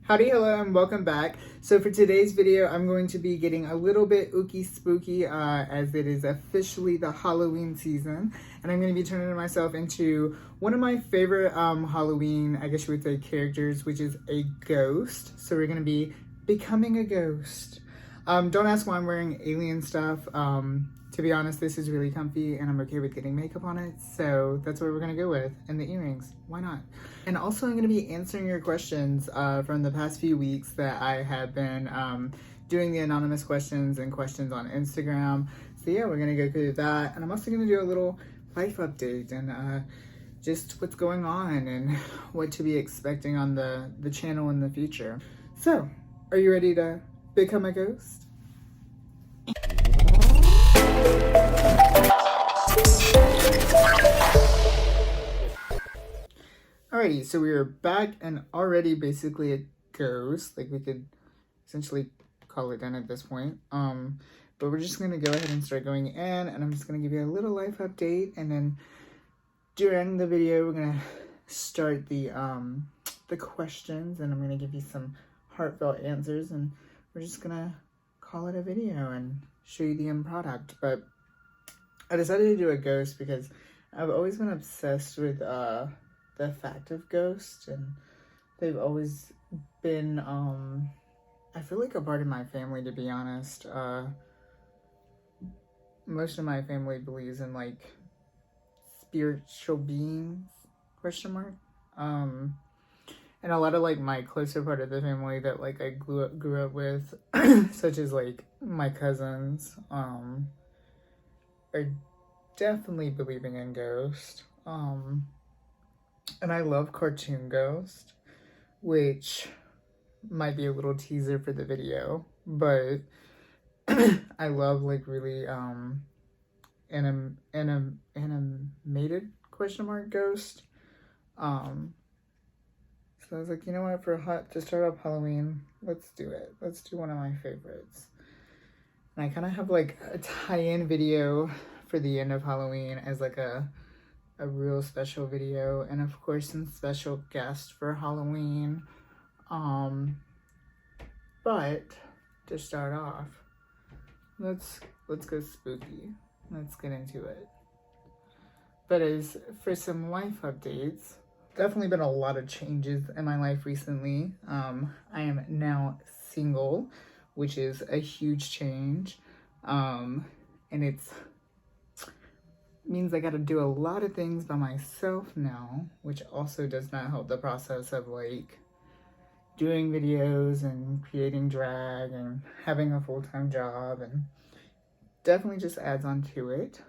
Howdy, hello, and welcome back. So for today's video, I'm going to be getting a little bit ooky spooky as it is officially the Halloween season. And I'm going to be turning myself into one of my favorite Halloween, I guess you would say, characters, which is a ghost. So we're going to be becoming a ghost. Don't ask why I'm wearing alien stuff. To be honest, this is really comfy and I'm okay with getting makeup on it. So that's what we're gonna go with. And the earrings, why not? And also I'm gonna be answering your questions from the past few weeks that I have been doing the anonymous questions and questions on Instagram. So yeah, we're gonna go through that. And I'm also gonna do a little life update and just what's going on and what to be expecting on the channel in the future. So, are you ready to become a ghost? Alrighty, so we are back and already basically a ghost. Like we could essentially call it done at this point. But we're just gonna go ahead and start going in, and I'm just gonna give you a little life update, and then during the video we're gonna start the questions, and I'm gonna give you some heartfelt answers, and we're just gonna call it a video and show you the end product. But I decided to do a ghost because I've always been obsessed with the fact of ghosts, and they've always been I feel like a part of my family, to be honest. Most of my family believes in like spiritual beings, question mark. And a lot of like my closer part of the family that like I grew up with such as like my cousins are definitely believing in ghosts. And I love cartoon ghost, which might be a little teaser for the video, but I love like really animated question mark ghost. So I was like, you know what, to start off Halloween, let's do it. Let's do one of my favorites. And I kind of have like a tie-in video for the end of Halloween as like a real special video, and of course some special guests for Halloween. But to start off, let's go spooky. Let's get into it. But as for some life updates, definitely been a lot of changes in my life recently. I am now single, which is a huge change. And it's means I gotta do a lot of things by myself now, which also does not help the process of like doing videos and creating drag and having a full-time job, and definitely just adds on to it.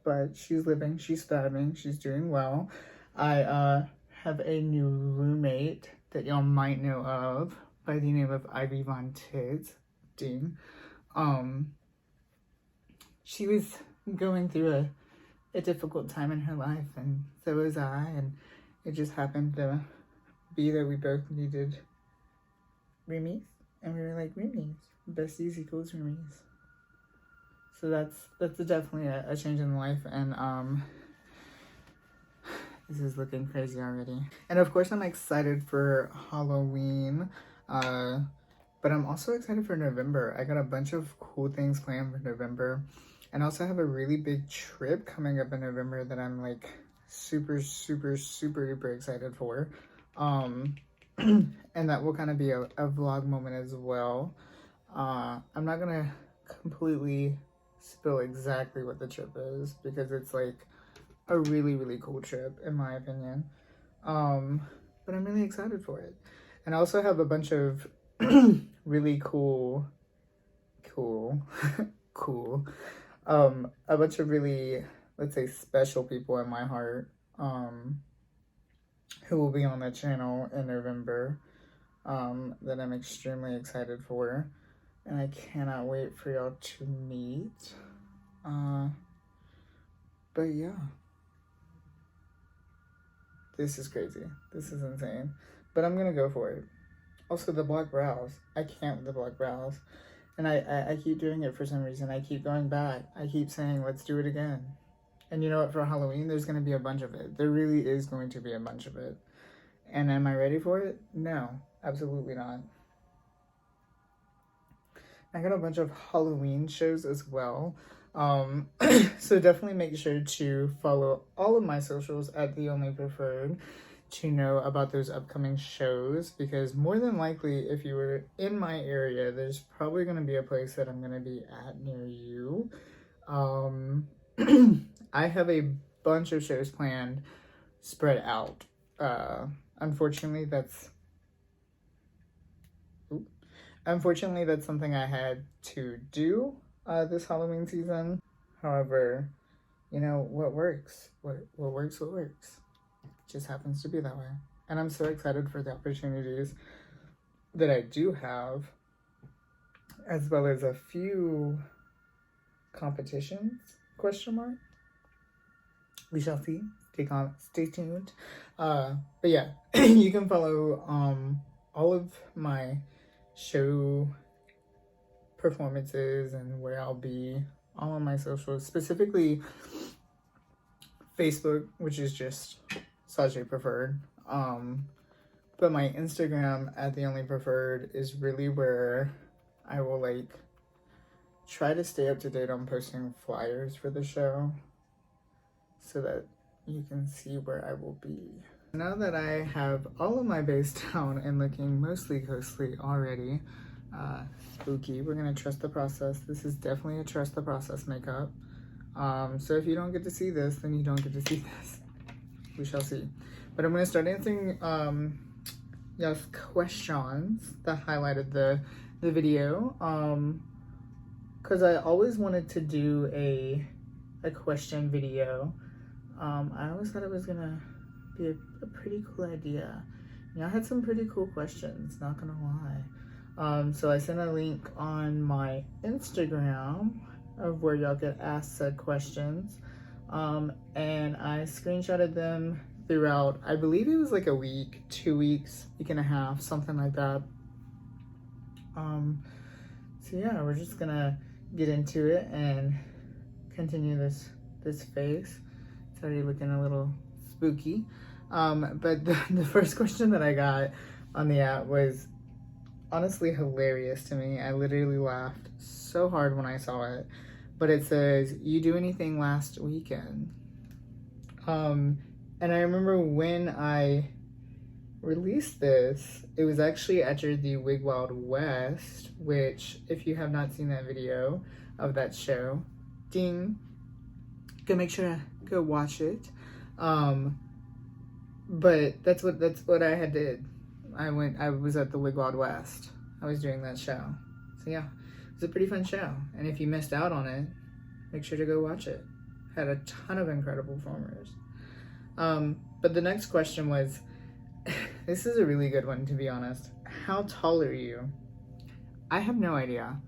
But she's living, she's thriving, she's doing well. I have a new roommate that y'all might know of by the name of Ivy Von Tids. Ding. She was going through a difficult time in her life, and so was I, and it just happened to be that we both needed roomies, and we were like, roomies, besties equals roomies. So that's definitely a change in life, and this is looking crazy already. And of course I'm excited for Halloween, but I'm also excited for November. I got a bunch of cool things planned for November. And also have a really big trip coming up in November that I'm like super duper excited for. And that will kind of be a vlog moment as well. I'm not gonna completely spill exactly what the trip is because it's like a really cool trip in my opinion. But I'm really excited for it. And I also have a bunch of really cool a bunch of really, let's say, special people in my heart who will be on the channel in November that I'm extremely excited for, and I cannot wait for y'all to meet. But yeah, this is crazy. This is insane, but I'm gonna go for it. Also, the black brows. I can't with the black brows. And I keep doing it for some reason. I keep going back. I keep saying, let's do it again. And you know what? For Halloween, there's going to be a bunch of it. There really is going to be a bunch of it. And am I ready for it? No. Absolutely not. I got a bunch of Halloween shows as well. So definitely make sure to follow all of my socials at The Only Preferred to know about those upcoming shows, because more than likely, if you were in my area, there's probably going to be a place that I'm going to be at near you. I have a bunch of shows planned spread out. Unfortunately, that's something I had to do this Halloween season. However, you know what works? What works? What works? It just happens to be that way. And I'm so excited for the opportunities that I do have, as well as a few competitions, question mark. We shall see. Stay tuned. But yeah, you can follow all of my show performances and where I'll be all on my socials, specifically Facebook, which is just Sajay Preferred. But my Instagram at The Only Preferred is really where I will like try to stay up to date on posting flyers for the show so that you can see where I will be. Now that I have all of my base down and looking mostly ghostly already, spooky, we're gonna trust the process. This is definitely a trust the process makeup. So if you don't get to see this, then you don't get to see this. We shall see. But I'm gonna start answering y'all's questions that highlighted the video. Cause I always wanted to do a question video. I always thought it was gonna be a pretty cool idea. Y'all had some pretty cool questions, not gonna lie. So I sent a link on my Instagram of where y'all get asked said questions. And I screenshotted them throughout, I believe it was like a week, 2 weeks, week and a half, something like that. So yeah, we're just gonna get into it and continue this phase. It's already looking a little spooky. But the first question that I got on the app was honestly hilarious to me. I literally laughed so hard when I saw it. But it says, "You do anything last weekend?" And I remember when I released this, it was actually after the Wig Wild West, which, if you have not seen that video of that show, ding, go make sure to go watch it. But that's what I had did. I was at the Wig Wild West. I was doing that show. So yeah, it was a pretty fun show. And if you missed out on it, make sure to go watch it. Had a ton of incredible performers. But the next question was, this is a really good one, to be honest. How tall are you? I have no idea.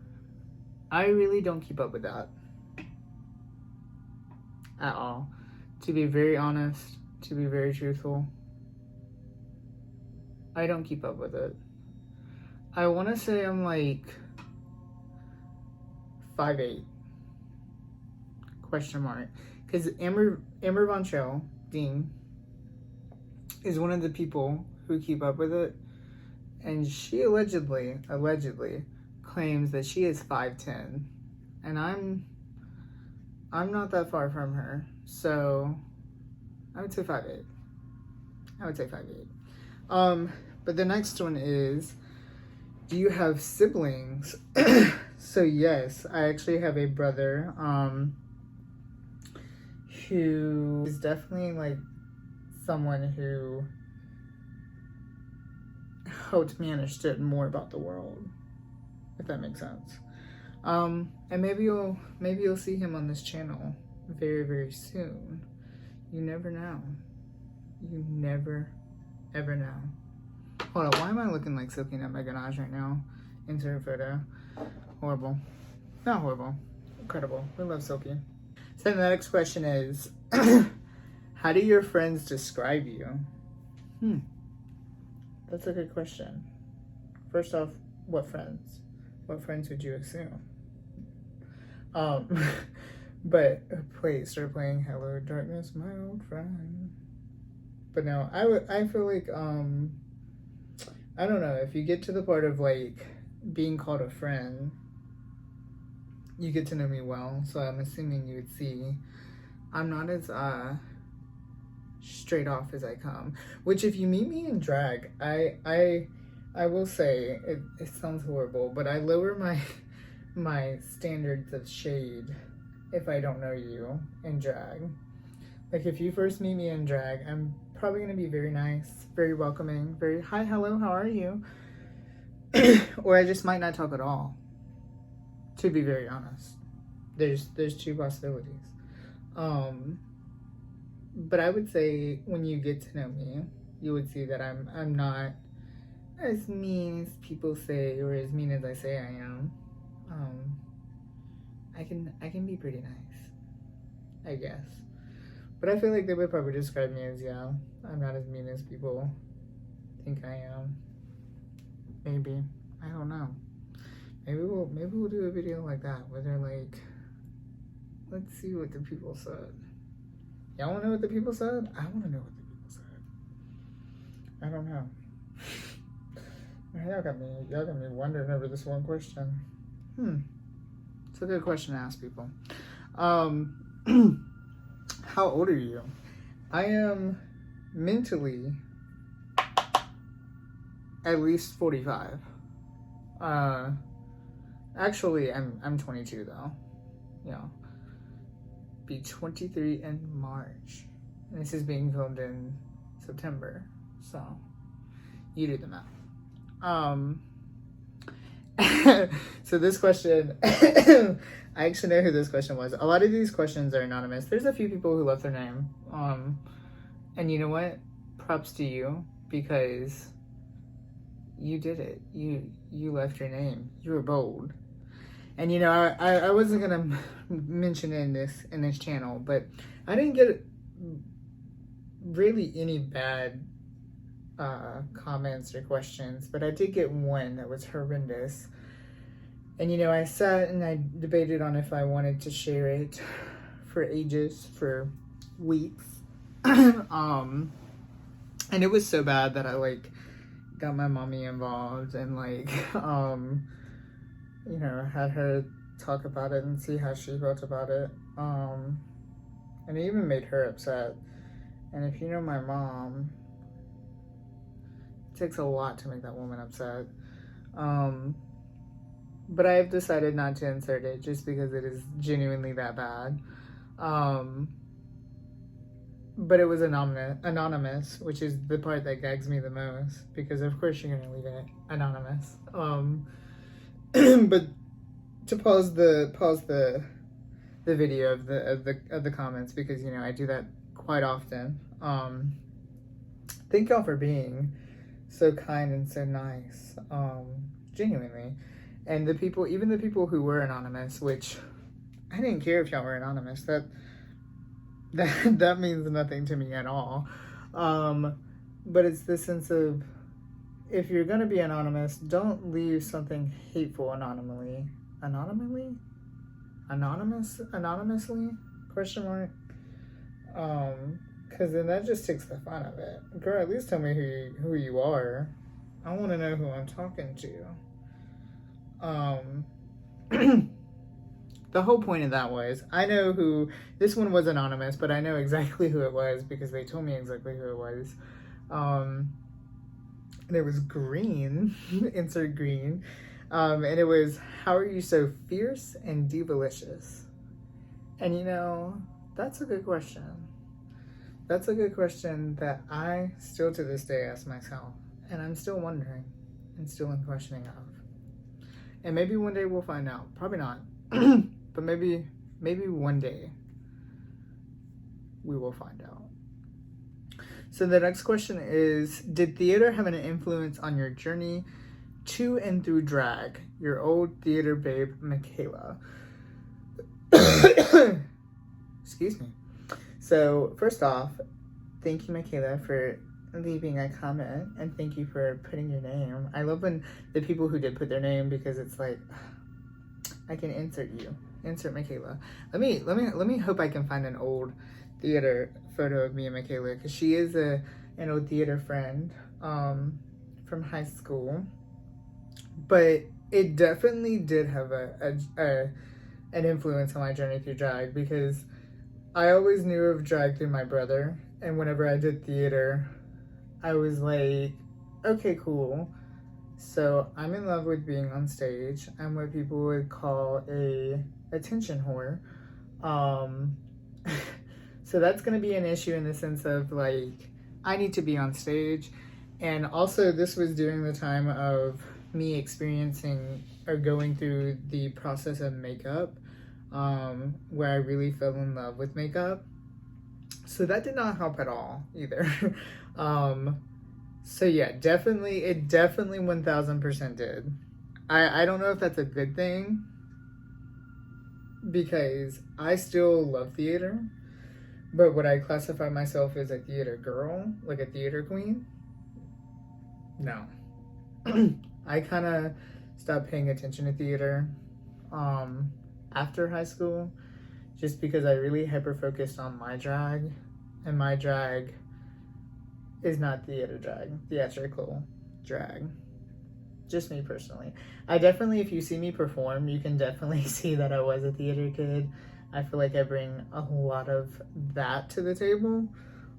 I really don't keep up with that at all. To be very honest, to be very truthful, I don't keep up with it. I want to say I'm like 5'8", question mark. Because Amber Von Shell, Dean, is one of the people who keep up with it. And she allegedly claims that she is 5'10". And I'm not that far from her. So I would say 5'8". But the next one is, do you have siblings? So yes, I actually have a brother who is definitely like someone who helped me understand more about the world, if that makes sense. And maybe you'll see him on this channel very, very soon. You never know. You never, ever know. Hold on, why am I looking like soaking up my ganache right now? Insert photo. Horrible. Not horrible. Incredible. We love Silky. So the next question is, how do your friends describe you? That's a good question. First off, what friends? What friends would you assume? But start playing Hello Darkness, My Old Friend. But no, I feel like I don't know, if you get to the part of like being called a friend, you get to know me well, so I'm assuming you would see I'm not as straight off as I come. Which, if you meet me in drag, I will say it sounds horrible, but I lower my standards of shade if I don't know you in drag. Like, if you first meet me in drag, I'm probably gonna be very nice, very welcoming, very hi, hello, how are you? Or I just might not talk at all. To be very honest, there's two possibilities. But I would say when you get to know me, you would see that I'm not as mean as people say, or as mean as I say I am. I can be pretty nice, I guess. But I feel like they would probably describe me as, yeah, I'm not as mean as people think I am. Maybe. I don't know. Maybe we'll do a video like that where they're like, let's see what the people said. Y'all wanna know what the people said? I wanna know what the people said. I don't know. Y'all got me wondering over this one question. It's a good question to ask people. How old are you? I am mentally at least 45. Actually, I'm 22 though. Yeah. Be 23 in March. And this is being filmed in September. So, you do the math. So this question, I actually know who this question was. A lot of these questions are anonymous. There's a few people who left their name. And you know what? Props to you, because you did it. You left your name. You were bold. And you know, I wasn't gonna mention in this channel, but I didn't get really any bad comments or questions, but I did get one that was horrendous. And you know, I sat and I debated on if I wanted to share it for ages, for weeks. And it was so bad that I like got my mommy involved and like you know, had her talk about it and see how she felt about it. And it even made her upset. And if you know my mom, it takes a lot to make that woman upset. But I have decided not to insert it just because it is genuinely that bad. But it was anonymous, which is the part that gags me the most, because of course you're gonna leave it anonymous. But to pause the video of the comments, because you know I do that quite often. Thank y'all for being so kind and so nice, genuinely. And the people, even the people who were anonymous, which I didn't care if y'all were anonymous. That means nothing to me at all. But it's the sense of, if you're gonna be anonymous, don't leave something hateful anonymously? Question mark. Because then that just takes the fun of it. Girl, at least tell me who you are. I want to know who I'm talking to. The whole point of that was, I know who, this one was anonymous, but I know exactly who it was because they told me exactly who it was. And it was green, insert green. And it was, how are you so fierce and divalicious? And you know, that's a good question. That's a good question that I still to this day ask myself. And I'm still wondering and still in questioning of. And maybe one day we'll find out. Probably not. But maybe one day we will find out. So the next question is, did theater have an influence on your journey to and through drag? Your old theater babe, Michaela. Excuse me. So first off, thank you, Michaela, for leaving a comment, and thank you for putting your name. I love when the people who did put their name, because it's like, I can insert you. Insert Michaela. Let me hope I can find an old theater photo of me and Michaela, because she is an old theater friend from from high school, but it definitely did have an influence on my journey through drag, because I always knew of drag through my brother, and whenever I did theater, I was like, okay, cool. So I'm in love with being on stage. I'm what people would call a attention whore. Um, so that's going to be an issue in the sense of like, I need to be on stage. And also this was during the time of me experiencing or going through the process of makeup, where I really fell in love with makeup. So that did not help at all either. So yeah, it definitely 1000% did. I don't know if that's a good thing, because I still love theater, but would I classify myself as a theater girl, like a theater queen? No. I kind of stopped paying attention to theater after high school, just because I really hyper focused on my drag, and my drag is not theater drag, theatrical drag. Just me personally. I definitely, if you see me perform, you can definitely see that I was a theater kid. I feel like I bring a lot of that to the table.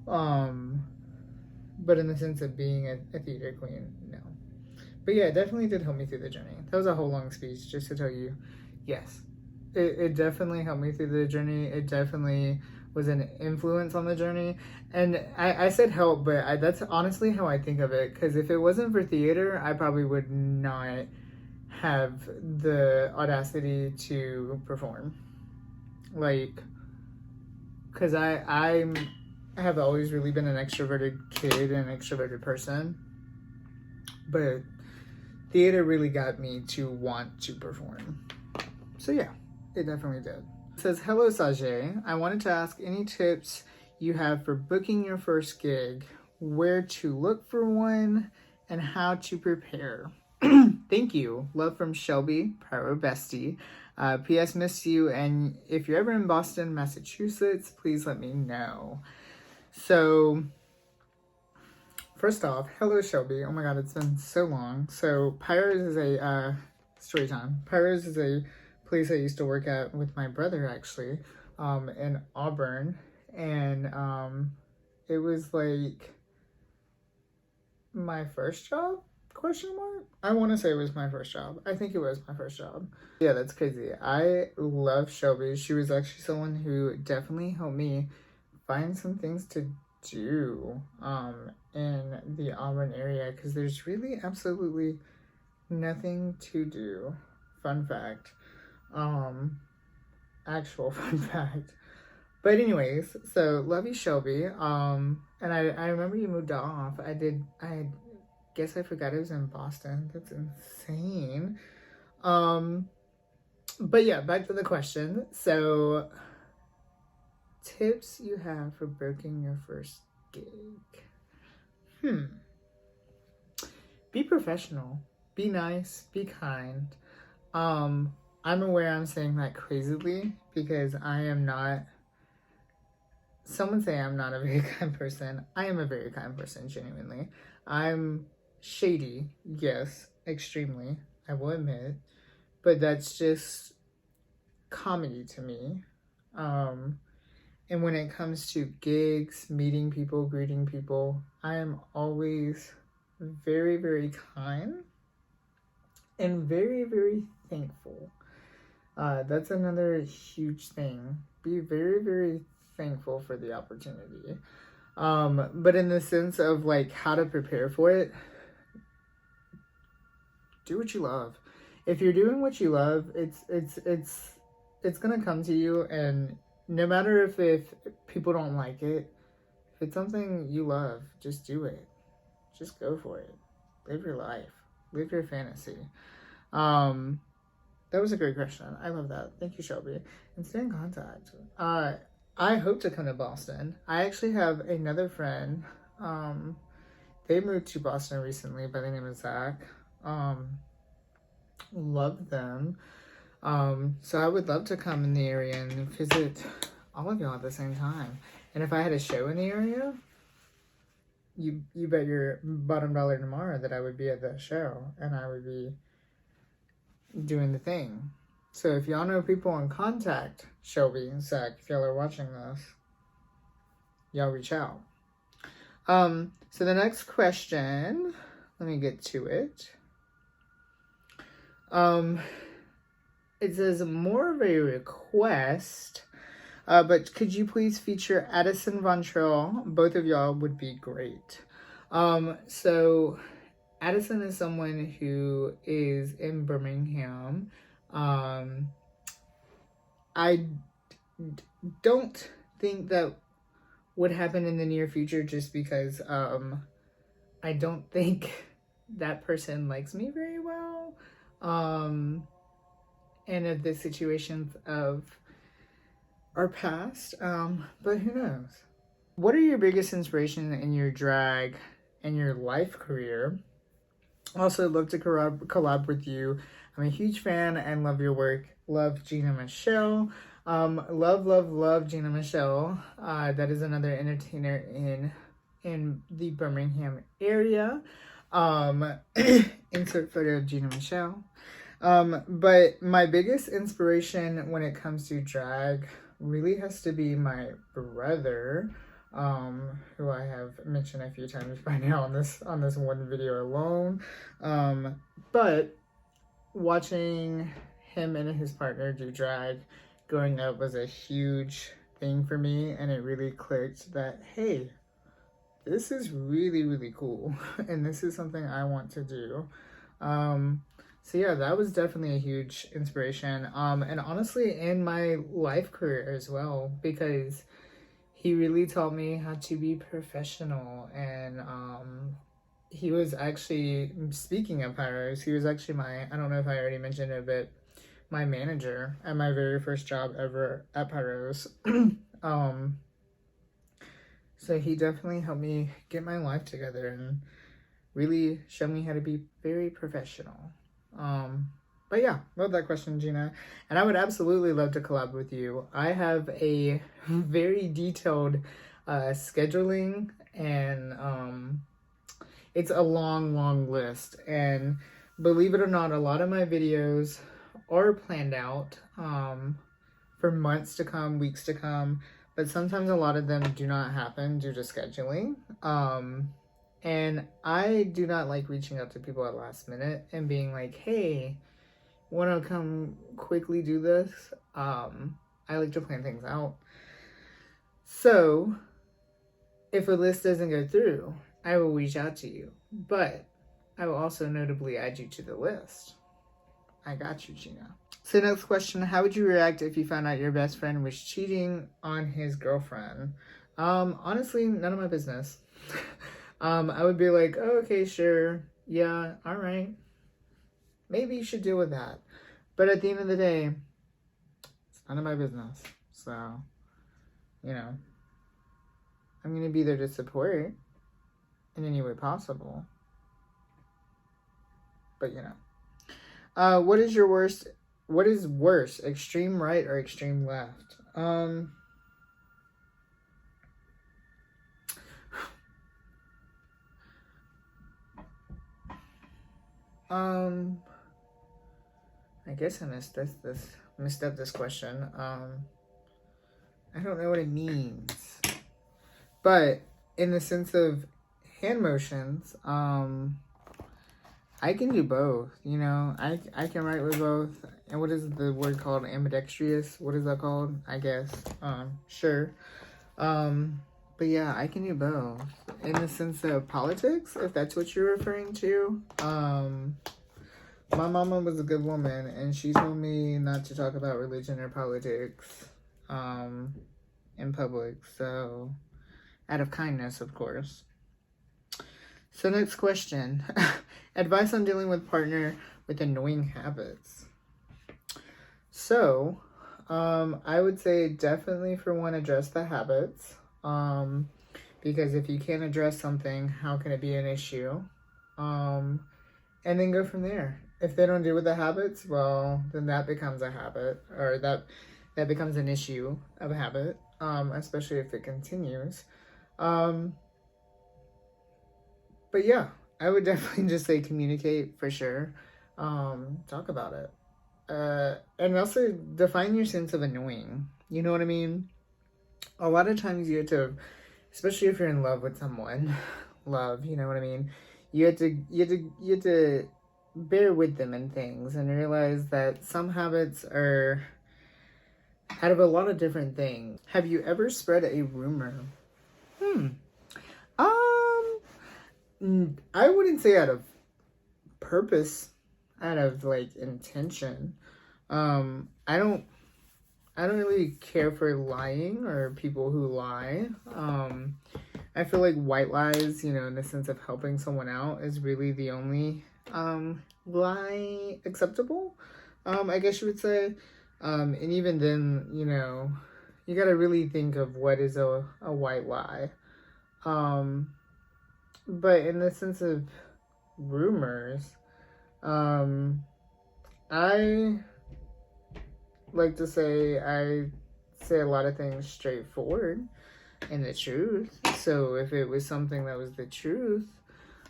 But in the sense of being a theater queen, no. But yeah, it definitely did help me through the journey. That was a whole long speech just to tell you, yes. It definitely helped me through the journey. It definitely was an influence on the journey. And I said help, but that's honestly how I think of it. Because if it wasn't for theater, I probably would not have the audacity to perform. Like, because I have always really been an extroverted kid and an extroverted person. But theater really got me to want to perform. So yeah, it definitely did. It says, hello Sajay, I wanted to ask any tips you have for booking your first gig, where to look for one, and how to prepare. Thank you. Love from Shelby, Pyro Bestie. P.S. Miss you, and if you're ever in Boston, Massachusetts, please let me know. So, first off, hello Shelby. Oh my god, it's been so long. So, Pyro's is a, story time. Pyro's is a place I used to work at with my brother, actually, in Auburn. And it was like my first job, question mark? I want to say it was my first job. I think it was my first job. Yeah, that's crazy. I love Shelby. She was actually someone who definitely helped me find some things to do in the Auburn area, because there's really absolutely nothing to do. Fun fact. Actual fun fact. But anyways, so love you, Shelby. And I remember you moved off. I guess I forgot it was in Boston. That's insane. But yeah, back to the question. So, tips you have for booking your first gig. Be professional. Be nice. Be kind. I'm aware I'm saying that crazily, because I am not. Someone say I'm not a very kind person. I am a very kind person, genuinely. I'm shady, yes, extremely, I will admit. But that's just comedy to me. And when it comes to gigs, meeting people, greeting people, I am always very, very kind and very, very thankful. That's another huge thing. Be very, very thankful for the opportunity. But in the sense of like how to prepare for it, do what you love. If you're doing what you love, it's gonna come to you, and no matter if people don't like it, if it's something you love, just do it. Just go for it. Live your life. Live your fantasy. That was a great question. I love that. Thank you, Shelby. And stay in contact. I hope to come to Boston. I actually have another friend. They moved to Boston recently by the name of Zach. Love them. So I would love to come in the area and visit all of y'all at the same time. And if I had a show in the area, you bet your bottom dollar tomorrow that I would be at that show and I would be doing the thing. So if y'all know people in contact, Shelby and Zach, if y'all are watching this, y'all reach out. So the next question, let me get to it. It says more of a request, but could you please feature Addison Von Trill? Both of y'all would be great. So Addison is someone who is in Birmingham. I don't think that would happen in the near future just because I don't think that person likes me very well. And of the situations of our past. But who knows? What are your biggest inspirations in your drag and your life career? Also, love to collab with you. I'm a huge fan and love your work. Love Gina Michelle. Love Gina Michelle. That is another entertainer in the Birmingham area. Insert photo of Gina Michelle. But my biggest inspiration when it comes to drag really has to be my brother, who I have mentioned a few times by now on this one video alone. But watching him and his partner do drag growing up was a huge thing for me, and it really clicked that, hey, this is really, really cool, and this is something I want to do. So yeah, that was definitely a huge inspiration. And honestly, in my life career as well, because he really taught me how to be professional. And he was actually, speaking of Pyros, he was actually my, I don't know if I already mentioned it, but my manager at my very first job ever at Pyros. So he definitely helped me get my life together and really showed me how to be very professional. But yeah, love that question, Gina. And I would absolutely love to collab with you. I have a very detailed scheduling, and it's a long list. And believe it or not, a lot of my videos are planned out for months to come, weeks to come, but sometimes a lot of them do not happen due to scheduling. And I do not like reaching out to people at last minute and being like, hey, want to come quickly do this? I like to plan things out. So if a list doesn't go through, I will reach out to you. But I will also notably add you to the list. I got you, Gina. So next question, how would you react if you found out your best friend was cheating on his girlfriend? Honestly, none of my business. I would be like, oh, okay, sure. Yeah, all right. Maybe you should deal with that. But at the end of the day, it's none of my business. So, you know, I'm going to be there to support in any way possible. But, you know. What is worse, extreme right or extreme left? I guess I missed up this question. I don't know what it means. But in the sense of hand motions, I can do both, you know. I can write with both. And what is the word called? Ambidextrous? What is that called? I guess. Sure. But yeah, I can do both. In the sense of politics, if that's what you're referring to. My mama was a good woman, and she told me not to talk about religion or politics in public. So, out of kindness, of course. So next question. Advice on dealing with partner with annoying habits. So, I would say definitely for one, address the habits. Because if you can't address something, how can it be an issue? And then go from there. If they don't deal with the habits, well, then that becomes a habit, or that becomes an issue of a habit, especially if it continues. But yeah, I would definitely just say communicate for sure. Talk about it. And also define your sense of annoying. You know what I mean? A lot of times you have to, especially if you're in love with someone, love, you know what I mean? You have to bear with them and things and realize that some habits are out of a lot of different things. Have you ever spread a rumor? I wouldn't say out of purpose, out of like intention. I don't really care for lying or people who lie. I feel like white lies, you know, in the sense of helping someone out, is really the only lie acceptable. I guess you would say. And even then, you know, you got to really think of what is a white lie. But in the sense of rumors, I like to say I say a lot of things straightforward and the truth. So if it was something that was the truth,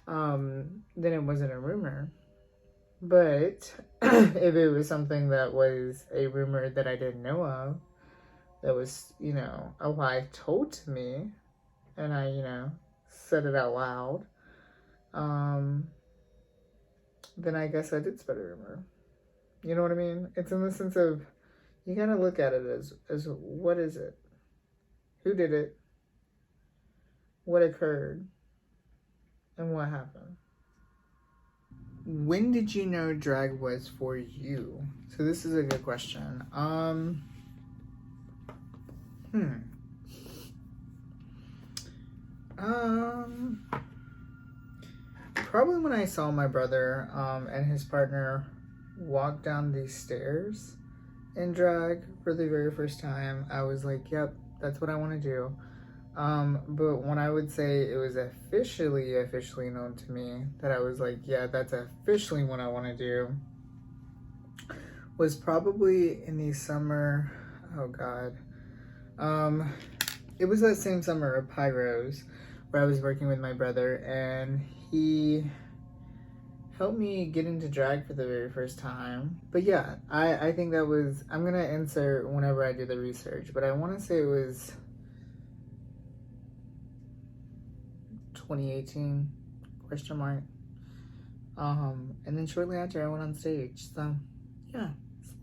then it wasn't a rumor. But if it was something that was a rumor that I didn't know of, that was, you know, a lie told to me, and I, you know, said it out loud, then I guess I did spread a rumor. You know what I mean? It's in the sense of, you gotta look at it as what is it? Who did it? What occurred? And what happened? When did you know drag was for you? So this is a good question. Probably when I saw my brother and his partner walk down these stairs in drag for the very first time, I was like, yep, that's what I want to do. But when I would say it was officially known to me that I was like, yeah, that's officially what I want to do, was probably in the summer, oh God. It was that same summer of Pyros where I was working with my brother, and he helped me get into drag for the very first time. But yeah, I think that was, I'm gonna insert whenever I do the research, but I want to say it was 2018 question mark. And then shortly after I went on stage. So yeah,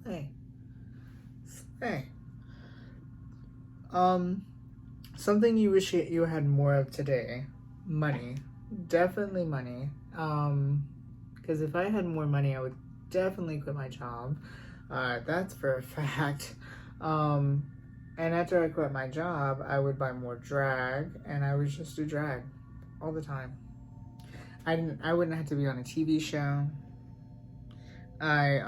slay. Something you wish you had more of today. Money. Definitely money. Because if I had more money, I would definitely quit my job. That's for a fact. And after I quit my job, I would buy more drag, and I would just do drag all the time. I wouldn't have to be on a TV show. I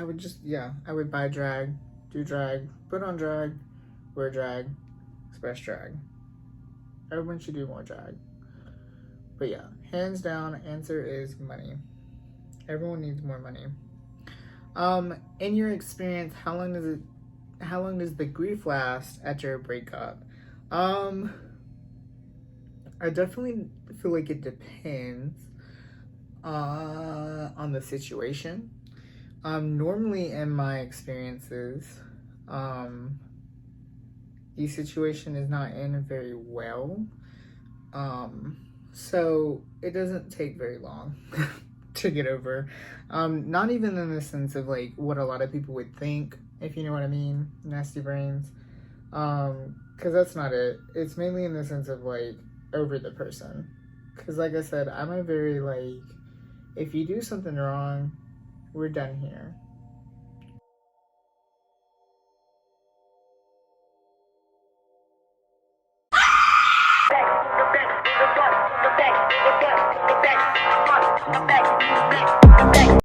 would just, yeah, I would buy drag, do drag, put on drag, wear drag, express drag. Everyone should do more drag. But yeah, hands down, answer is money. Everyone needs more money. In your experience, how long does the grief last after a breakup? I definitely feel like it depends on the situation. Normally in my experiences, the situation is not in very well. So it doesn't take very long to get over. Not even in the sense of like what a lot of people would think, if you know what I mean, nasty brains. Cause that's not it. It's mainly in the sense of like over the person. Cause like I said, I'm a very like, if you do something wrong, we're done here.